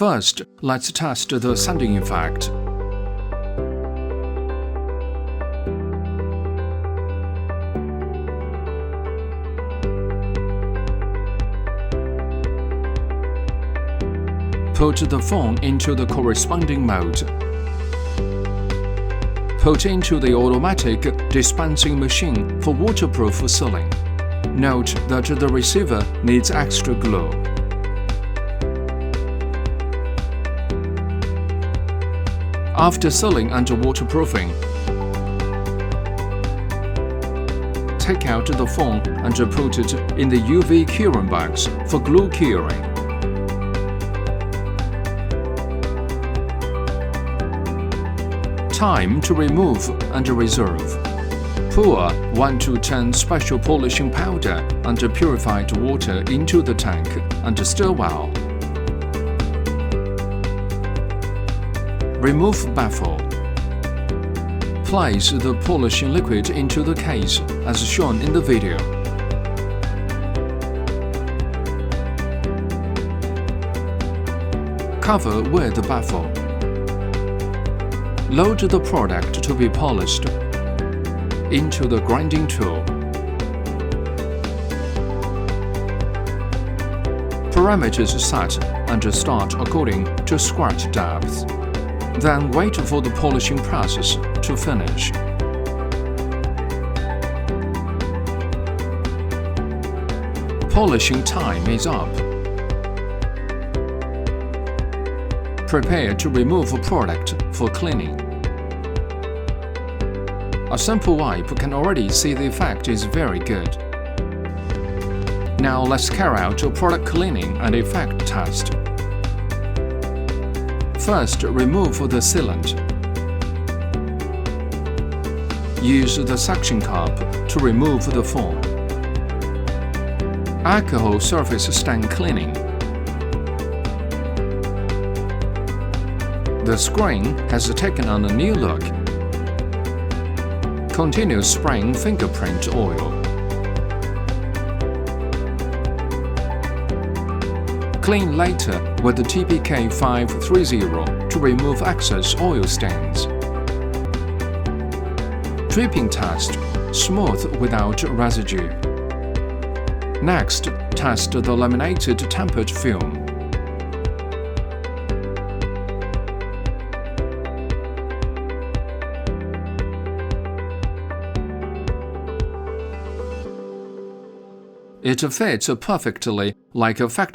First, let's test the sanding effect. Put the phone into the corresponding mode. Put into the automatic dispensing machine for waterproof sealing. Note that the receiver needs extra glue. After sealing and waterproofing, take out the phone and put it in the UV curing box for glue curing. Time to remove and reserve. Pour 1 to 10 special polishing powder and purified water into the tank and stir well. Remove baffle. Place the polishing liquid into the case as shown in the video. Cover with the baffle. Load the product to be polished into the grinding tool. Parameters set and start according to squirt depth. Then wait for the polishing process to finish. Polishing time is up. Prepare to remove product for cleaning. A simple wipe can already see the effect is very good. Now let's carry out a product cleaning and effect test. First, remove the sealant. Use the suction cup to remove the foam. Alcohol surface stain cleaning. The screen has taken on a new look. Continue spraying fingerprint oil. Clean later with the TPK 530 to remove excess oil stains. Dripping test, smooth without residue. Next, test the laminated tempered film. It fits perfectly like a factory